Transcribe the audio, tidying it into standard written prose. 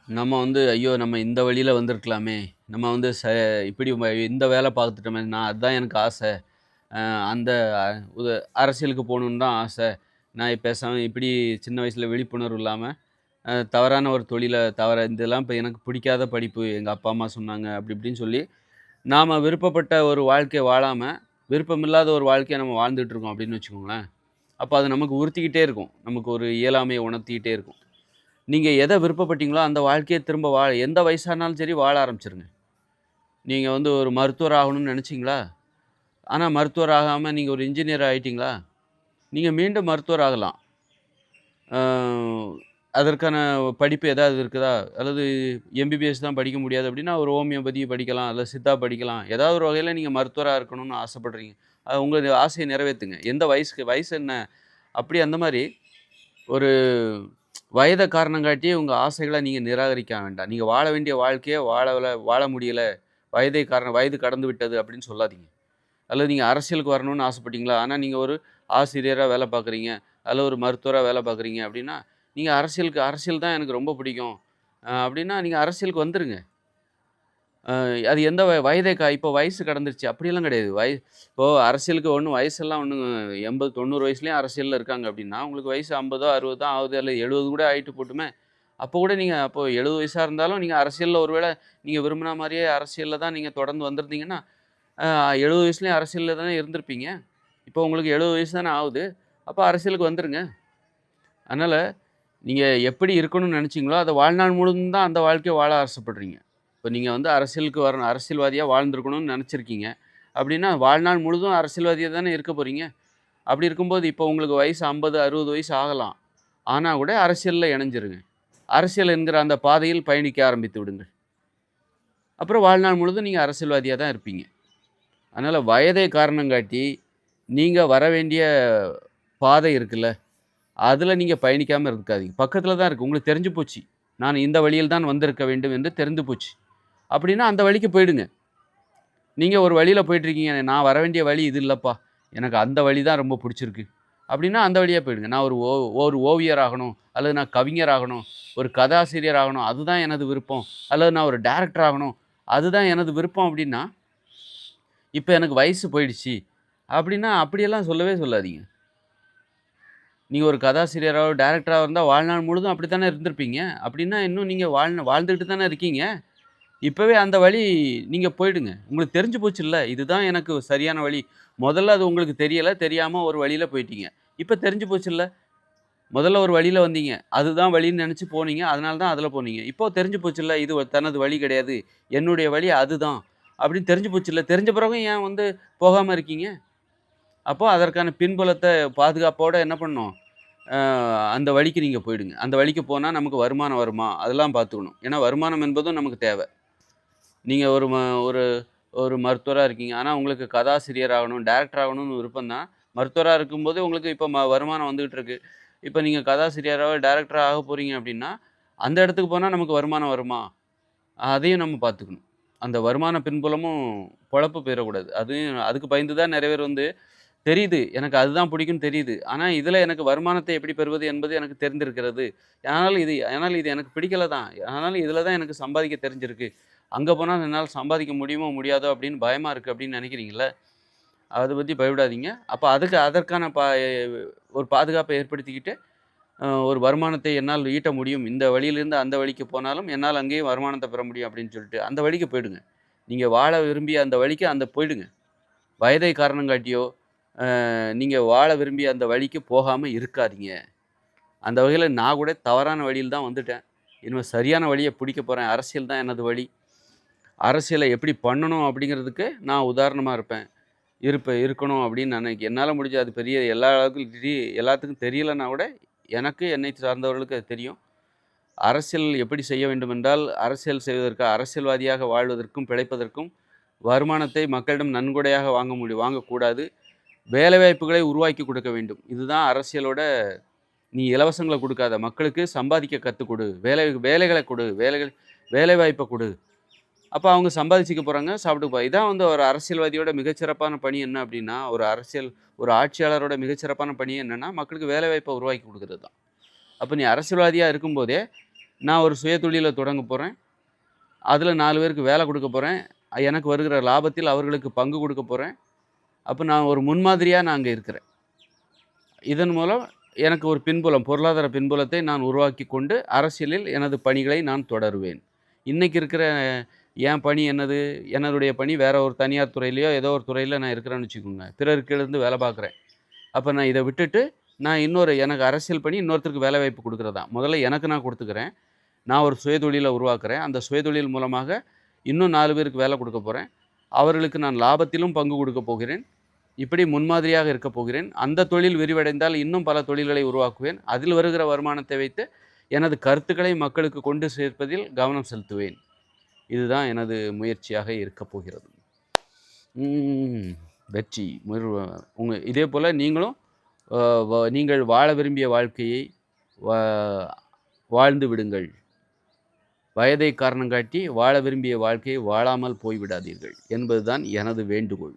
நம்ம வந்து, ஐயோ! நம்ம இந்த வழியில வந்திருக்கலாமே! நம்ம வந்து இப்படி இந்த வேலை பார்த்துட்டோமே! நான் அதுதான் எனக்கு ஆசை. அ அந்த அ உத அரசியலுக்கு போணுன்னு தான் ஆசை. நான் பேசாம இப்படி சின்ன வயசுல விழிப்புணர்வு இல்லாம, தவறான ஒரு தொழில இதெல்லாம் இப்ப எனக்கு பிடிக்காத படிப்பு. எங்க அப்பா, அம்மா சொன்னாங்க. அப்படி இப்படின்னு சொல்லி, நாம விருப்பப்பட்ட ஒரு வாழ்க்கைய வாழாம, விருப்பமில்லாத ஒரு வாழ்க்கைய நம்ம வாழ்ந்துட்டு இருக்கோம் அப்படின்னு வச்சுக்கோங்களேன். அப்ப அது நமக்கு உறுத்திக்கிட்டே இருக்கும். நமக்கு ஒரு இயலாமைய உணர்த்திக்கிட்டே இருக்கும். நீங்க எத விருப்பப்பட்டீங்களோ, அந்த வாழ்க்கைய திரும்ப எந்த வயசானாலும் சரி வாழ ஆரம்பிச்சுருங்க. நீங்க வந்து ஒரு மருத்துவர் ஆகணும்னு நெனச்சீங்களா? ஆனா மருத்துவர் ஆகாம நீங்க ஒரு இன்ஜினியர் ஆயிட்டீங்களா? நீங்க மீண்டும் மருத்துவர் ஆகலாம். அ அதற்கான படிப்பு ஏதாவது இருக்குதா? அல்லது எம்பிபிஎஸ் தான் படிக்க முடியாது அப்டின்னா, ஒரு ஹோமியோபதி படிக்கலாம். அல்லது சித்தா படிக்கலாம். ஏதாவது ஒரு வகையில நீங்க மருத்துவரா இருக்கணும்னு ஆசைப்படுறீங்க. உங்களுடைய ஆசைய நிறைவேத்துங்க. எந்த வயசுக்கு வயசு என்ன? அப்படி அந்த மாரி ஒரு வயத காரணம் காட்டி உங்க ஆசைகள நீங்க நிராகரிக்க வேண்டாம். நீங்க வாழ வேண்டிய வாழ்க்கைய வாழ முடியல. வயது கடந்து விட்டது அப்படின்னு சொல்லாதீங்க. அல்லது நீங்க அரசியலுக்கு வரணும்னு ஆசைப்பட்டீங்களா? ஆனா நீங்க ஒரு ஆசிரியரா வேலை பார்க்குறீங்க. அல்ல ஒரு மருத்துவரா வேலை பார்க்குறீங்க அப்படின்னா, நீங்க அரசியல் தான் எனக்கு ரொம்ப பிடிக்கும். அப்படின்னா நீங்க அரசியலுக்கு வந்துருங்க. அ அது எந்த வயதை இப்போ வயசு கடந்துருச்சு. அப்படியெல்லாம் கிடையாது. இப்போ அரசியலுக்கு ஒண்ணும் வயசெல்லாம் ஒண்ணும் 80, 90 வயசுலயும் அரசியல்ல இருக்காங்க அப்படின்னா, உங்களுக்கு வயசு 50ஓ, 60 தான் ஆகுது. இல்ல 70 கூட ஆயிட்டு போட்டுமே. அப்போ கூட நீங்க 70 வயசா இருந்தாலும் நீங்க அரசியல்ல ஒருவேள நீங்க விரும்பின மாரியே அரசியல்ல தான் நீங்க தொடர்ந்து வந்திருந்தீங்கன்னா, அ 70 வயசுலயும் அரசியல்ல தானே இருந்திருப்பீங்க. இப்போ உங்களுக்கு 70 வயசு தானே ஆகுது. அப்ப அரசியலுக்கு வந்துருங்க. அதனால நீங்க எப்படி இருக்கணும்னு நெனச்சீங்களோ, அத வாழ்நாள் முழுதும் தான் அந்த வாழ்க்கைய வாழ ஆசைப்படுறீங்க. இப்ப நீங்க வந்து அரசியலுக்கு வரணும் அரசியல்வாதியா வாழ்ந்திருக்கணும்னு நெனச்சிருக்கீங்க. அப்டின்னா வாழ்நாள் முழுதும் அரசியல்வாதியா தானே இருக்க போறீங்க. அப்டி இருக்கும்போது இப்போ உங்களுக்கு வயசு 50, 60 வயசு ஆகலாம். ஆனா கூட அரசியல்ல இணைஞ்சிருங்க. அரசியல் என்கிற அந்த பாதையில் பயணிக்க ஆரம்பித்து விடுங்கள். அப்புறம் வாழ்நாள் முழுதும் நீங்க அரசியல்வாதியா தான் இருப்பீங்க. அதனால வயதை காரணம் காட்டி, நீங்க வர வேண்டிய பாதை இருக்குல்ல அதுல நீங்க பயணிக்காம இருக்காதீங்க. பக்கத்துல தான் இருக்கு. உங்களுக்கு தெரிஞ்சு போச்சு. நான் இந்த வழியில் தான் வந்திருக்க வேண்டும் என்று தெரிந்து போச்சு. அப்படின்னா அந்த வழிக்கு போயிடுங்க. நீங்க ஒரு வழியில போயிட்டுருக்கீங்க. நான் வர வேண்டிய வழி இது இல்லப்பா. எனக்கு அந்த வழி தான் ரொம்ப புடிச்சிருக்கு. அப்படின்னா அந்த வழியா போயிடுங்க. நான் ஒரு ஓவியர் ஆகணும், அல்லது நான் கவிஞர் ஆகணும், ஒரு கதாசிரியர் ஆகணும். அதுதான் எனது விருப்பம். அல்லது நான் ஒரு டைரக்டர் ஆகணும். அதுதான் எனது விருப்பம் அப்படின்னா, இப்ப எனக்கு வயசு போயிடுச்சு. அப்படின்னா அப்படியெல்லாம் சொல்லவே சொல்லாதீங்க. நீங்க ஒரு கதாசிரியராவோ, டைரக்டராவோ இருந்தா வாழ்நாள் முழுதும் அப்படித்தானே இருந்திருப்பீங்க. அப்படின்னா இன்னும் நீங்க வாழ்ந்துட்டு தானே இருக்கீங்க. இப்பவே அந்த வழி நீங்க போயிடுங்க. உங்களுக்கு தெரிஞ்சு போச்சுல்ல. இதுதான் எனக்கு சரியான வழி. முதல்ல அது உங்களுக்கு தெரியல. தெரியாம ஒரு வழியில போயிட்டீங்க. இப்ப தெரிஞ்சு போச்சுல்ல. முதல்ல ஒரு வழியில வந்தீங்க. அதுதான் வழின்னு நெனச்சு போனீங்க. அதனால தான் அதுல போனீங்க. இப்போ தெரிஞ்சு போச்சுல்ல. இது தனது வழி கிடையாது. என்னுடைய வழி அதுதான். அப்படின்னு தெரிஞ்சு போச்சுல்ல. தெரிஞ்ச பிறகும் ஏன் வந்து போகாம இருக்கீங்க? அப்போ அதற்கான பின்புலத்த பாதுகாப்போட என்ன பண்ணணும்? அ அந்த வழிக்கு நீங்க போயிடுங்க. அந்த வழிக்கு போனா நமக்கு வருமானம் வருமா? அதெல்லாம் பார்த்துக்கணும். ஏன்னா வருமானம் என்பதும் நமக்கு தேவ. நீங்க ஒரு ஒரு மருத்துவரா இருக்கீங்க. ஆனா உங்களுக்கு கதாசிரியர் ஆகணும், டைரக்டர் ஆகணும்னு விருப்பம் தான். மருத்துவரா இருக்கும்போது உங்களுக்கு இப்ப வருமானம் வந்துகிட்டு இருக்கு. இப்ப நீங்க கதாசிரியராவோ, டைரக்டரா ஆகப் போறீங்க அப்படின்னா, அந்த இடத்துக்கு போனா நமக்கு வருமானம் வருமா? அதையும் நம்ம பார்த்துக்கணும். அந்த வருமான பின்புலமும் பொழப்பு போயிறக்கூடாது. அதுக்கு பயந்து தான் நெறைய பேர் வந்து தெரியுது. எனக்கு அதுதான் பிடிக்கும்னு தெரியுது. ஆனா, இதுல எனக்கு வருமானத்தை எப்படி பெறுவது என்பது எனக்கு தெரிந்திருக்கிறது. ஆனால் இது எனக்கு பிடிக்கல தான். ஆனாலும் இதுல தான் எனக்கு சம்பாதிக்க தெரிஞ்சிருக்கு. அங்க போனா என்னால சம்பாதிக்க முடியுமோ, முடியாதோ அப்படின்னு பயமா இருக்கு அப்படின்னு நினைக்கிறீங்கல்ல, அத பத்தி பயப்படாதீங்க. அப்ப அதற்கான ஒரு பாதுகாப்பை ஏற்படுத்திக்கிட்டு, ஒரு வருமானத்தை என்னால் ஈட்ட முடியும். இந்த வழியிலிருந்து அந்த வழிக்கு போனாலும் என்னால் அங்கேயும் வருமானத்த பெற முடியும் அப்படின்னு சொல்லிட்டு, அந்த வழிக்கு போயிடுங்க. நீங்க வாழ விரும்பிய அந்த வழிக்கு போயிடுங்க. வயதை காரணம் காட்டியோ, நீங்க வாழ விரும்பிய அந்த வழிக்கு போகாம இருக்காதீங்க. அந்த வகையில நான் கூட தவறான வழியில் தான் வந்துட்டேன். இனிமே சரியான வழிய பிடிக்க போறேன். அரசியல் தான் எனது வழி. அரசியல எப்படி பண்ணணும் அப்படிங்கிறதுக்கு நான் உதாரணமா இருக்கணும் அப்படின்னு என்னால முடிஞ்ச அது பெரிய எல்லாத்துக்கும் தெரியலன்னா கூட, எனக்கு என்னை சார்ந்தவர்களுக்கு அது தெரியும். அரசியல் எப்படி செய்ய வேண்டுமென்றால், அரசியல் செய்வதற்கு அரசியல்வாதியாக வாழ்வதற்கும், பிழைப்பதற்கும் வருமானத்தை மக்களிடம் நன்கொடையாக வாங்கக்கூடாது. வேலைவாய்ப்புகளை உருவாக்கி கொடுக்க வேண்டும். இதுதான் அரசியலோட நீ இலவசங்கள குடுக்காத. மக்களுக்கு சம்பாதிக்க கத்துக் குடு. வேலைகள குடு. வேலைவாய்ப்ப குடு. அப்ப அவங்க சம்பாதிச்சுக்க போறாங்க, சாப்பிட்டுக்க போறாங்க. இதான் வந்து ஒரு அரசியல்வாதியோட மிகச்சிறப்பான பணி என்ன அப்டின்னா, ஒரு ஆட்சியாளரோட மிகச்சிறப்பான பணி என்னன்னா, மக்களுக்கு வேலைவாய்ப்ப உருவாக்கி குடுக்குறது தான். அப்ப நீ அரசியல்வாதியா இருக்கும்போதே, நான் ஒரு சுயதொழில தொடங்க போறேன். அதில 4 பேருக்கு வேலை குடுக்க போறேன். எனக்கு வருகிற லாபத்தில் அவர்களுக்கு பங்கு குடுக்க போறேன். அப்ப நான் ஒரு முன்மாதிரியா நான் அங்க இருக்கிறேன். இதன் மூலம் எனக்கு ஒரு பின்புலம், பொருளாதார பின்புலத்தை நான் உருவாக்கிக் கொண்டு, அரசியலில் எனது பணிகளை நான் தொடருவேன். இன்னைக்கு இருக்கிற என் பணி என்னது? என்னுடைய பணி வேற ஒரு தனியார் துறையிலயோ, ஏதோ ஒரு துறையில நான் இருக்கிறேன்னு வச்சுக்கோங்க. பிறருக்கு கீழ இருந்து வேலை பார்க்குறேன். அப்ப நான் இத விட்டுட்டு, நான் எனக்கு அரசியல் பணி இன்னொருத்தருக்கு வேலை வாய்ப்பு குடுக்குறது தான். முதல்ல எனக்கு நான் குடுத்துக்கிறேன். நான் ஒரு சுயதொழில உருவாக்குறேன். அந்த சுயதொழில் மூலமாக இன்னும் 4 பேருக்கு வேலை குடுக்க போறேன். அவர்களுக்கு நான் லாபத்திலும் பங்கு குடுக்கப் போகிறேன். இப்படி முன்மாதிரியாக இருக்கப் போகிறேன். அந்த தொழில் விரிவடைந்தால் இன்னும் பல தொழில்களை உருவாக்குவேன். அதில் வருகிற வருமானத்தை வைத்து எனது கருத்துக்களை மக்களுக்கு கொண்டு சேர்ப்பதில் கவனம் செலுத்துவேன். இதுதான் எனது முயற்சியாக இருக்கப் போகிறது. ம். வெற்றி. இதேபோல நீங்களும் அ வ நீங்கள் வாழ விரும்பிய வாழ்க்கையை வா வாழ்ந்து விடுங்கள். வயதை காரணம் காட்டி வாழ விரும்பிய வாழ்க்கையை வாழாமல் போய்விடாதீர்கள் என்பதுதான் எனது வேண்டுகோள்.